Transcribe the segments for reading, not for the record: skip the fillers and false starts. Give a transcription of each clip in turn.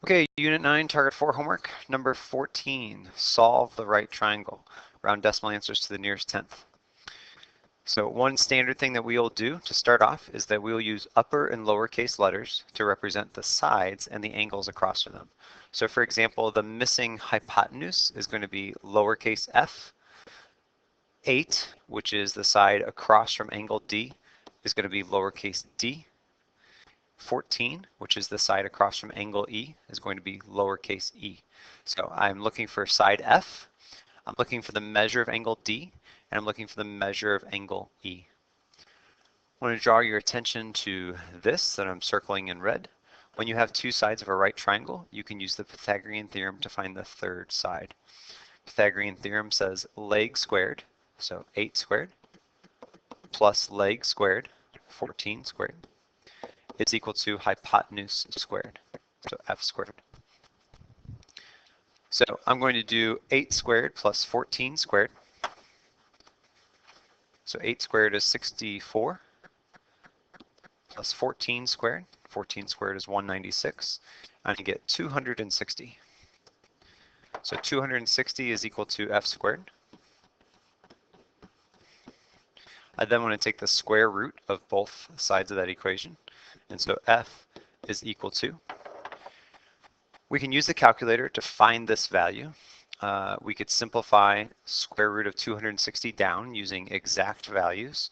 Okay, Unit 9, Target 4 homework, number 14, solve the right triangle. Round decimal answers to the nearest tenth. So one standard thing that we'll do to start off is that we'll use upper and lowercase letters to represent the sides and the angles across from them. So for example, the missing hypotenuse is going to be lowercase f. 8, which is the side across from angle D, is going to be lowercase d. 14, which is the side across from angle E, is going to be lowercase e. So I'm looking for side F, I'm looking for the measure of angle D, and I'm looking for the measure of angle E. I want to draw your attention to this that I'm circling in red. When you have two sides of a right triangle, you can use the Pythagorean theorem to find the third side. Pythagorean theorem says leg squared, so 8 squared, plus leg squared, 14 squared, is equal to hypotenuse squared, so f squared. So I'm going to do 8 squared plus 14 squared. So 8 squared is 64 plus 14 squared. 14 squared is 196. And I get 260. So 260 is equal to f squared. I then want to take the square root of both sides of that equation. And so f is equal to, we can use the calculator to find this value. We could simplify square root of 260 down using exact values,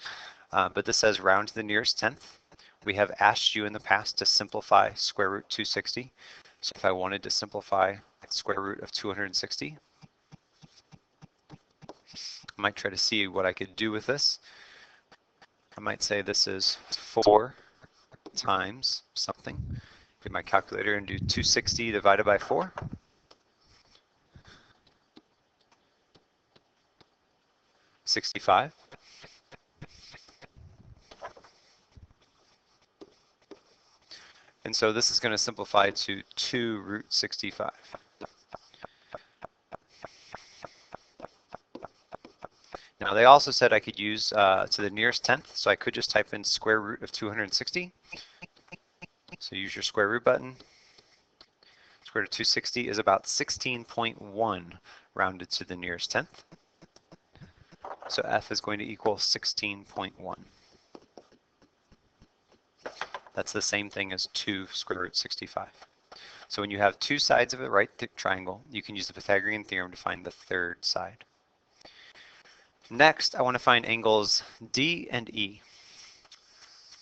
but this says round to the nearest tenth. We have asked you in the past to simplify square root 260. So if I wanted to simplify square root of 260, I might try to see what I could do with this. I might say this is 4 times something. Get my calculator and do 260 divided by 4. 65. And so this is going to simplify to 2 root 65. Now they also said I could use to the nearest tenth, so I could just type in square root of 260. So use your square root button. Square root of 260 is about 16.1 rounded to the nearest tenth. So f is going to equal 16.1. That's the same thing as 2 square root 65. So when you have two sides of a right triangle, you can use the Pythagorean theorem to find the third side. Next, I want to find angles D and E.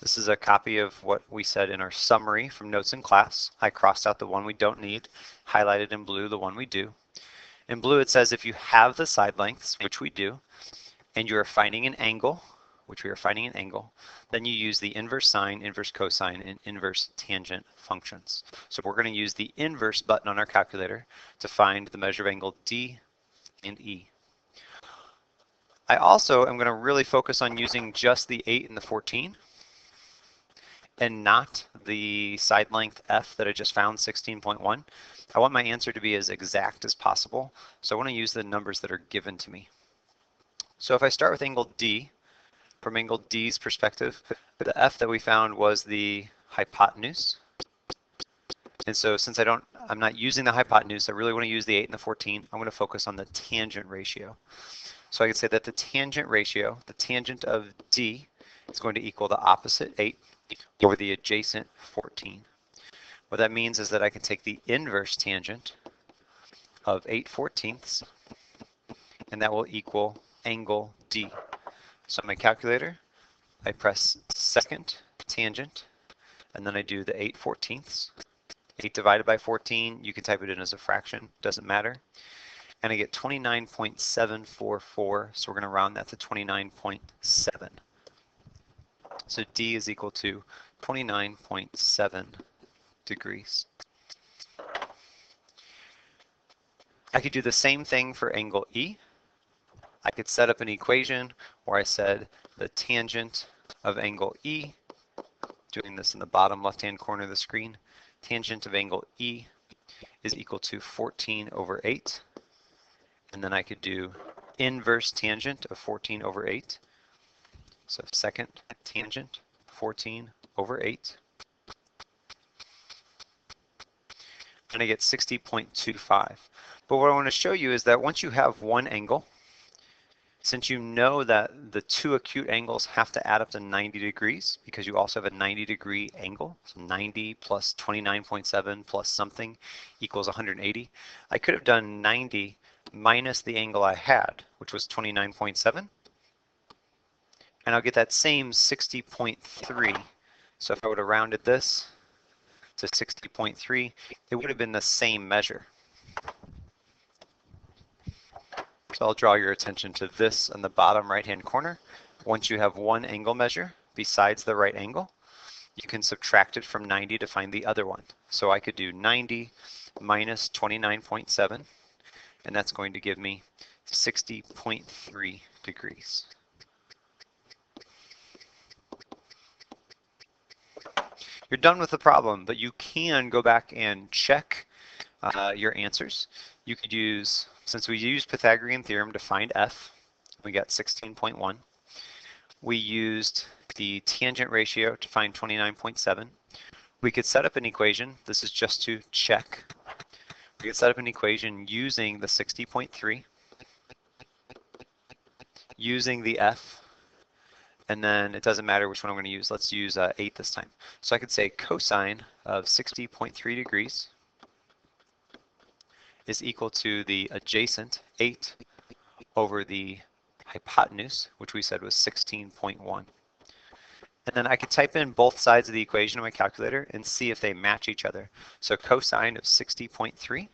This is a copy of what we said in our summary from notes in class. I crossed out the one we don't need, highlighted in blue the one we do. In blue it says if you have the side lengths, which we do, and you are finding an angle, which we are finding an angle, then you use the inverse sine, inverse cosine, and inverse tangent functions. So we're going to use the inverse button on our calculator to find the measure of angle D and E. I also am going to really focus on using just the 8 and the 14 and not the side length f that I just found, 16.1. I want my answer to be as exact as possible, so I want to use the numbers that are given to me. So if I start with angle D, from angle D's perspective, the f that we found was the hypotenuse. And so since I'm not using the hypotenuse, I really want to use the 8 and the 14. I'm going to focus on the tangent ratio. So I could say that the tangent ratio, the tangent of D, is going to equal the opposite 8 over the adjacent 14. What that means is that I can take the inverse tangent of 8/14, and that will equal angle D. So on my calculator, I press second tangent, and then I do the 8/14. 8 divided by 14, you can type it in as a fraction, doesn't matter. And I get 29.744, so we're going to round that to 29.7. So D is equal to 29.7 degrees. I could do the same thing for angle E. I could set up an equation where I said the tangent of angle E, doing this in the bottom left-hand corner of the screen, tangent of angle E is equal to 14 over 8. And then I could do inverse tangent of 14 over 8. So second tangent, 14 over 8. and I get 60.25. But what I want to show you is that once you have one angle, since you know that the two acute angles have to add up to 90 degrees because you also have a 90-degree angle, so 90 plus 29.7 plus something equals 180, I could have done 90 minus the angle I had, which was 29.7, and I'll get that same 60.3. So if I would have rounded this to 60.3, it would have been the same measure. So I'll draw your attention to this in the bottom right-hand corner. Once you have one angle measure besides the right angle, you can subtract it from 90 to find the other one. So I could do 90 minus 29.7, and that's going to give me 60.3 degrees. You're done with the problem, but you can go back and check your answers. You could use, since we used Pythagorean theorem to find f, we got 16.1. We used the tangent ratio to find 29.7. We could set up an equation. This is just to check. We could set up an equation using the 60.3, using the f, and then it doesn't matter which one I'm going to use. Let's use 8 this time. So I could say cosine of 60.3 degrees is equal to the adjacent 8 over the hypotenuse, which we said was 16.1. And then I could type in both sides of the equation in my calculator and see if they match each other. So cosine of 60.3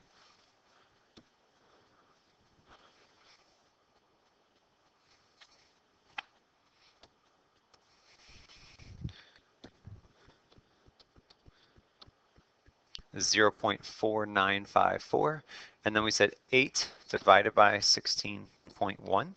is 0.4954. And then we said 8 divided by 16.1.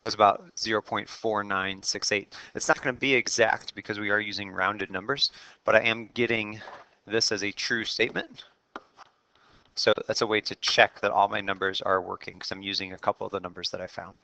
Was about 0.4968. It's not going to be exact because we are using rounded numbers, but I am getting this as a true statement. So that's a way to check that all my numbers are working because I'm using a couple of the numbers that I found.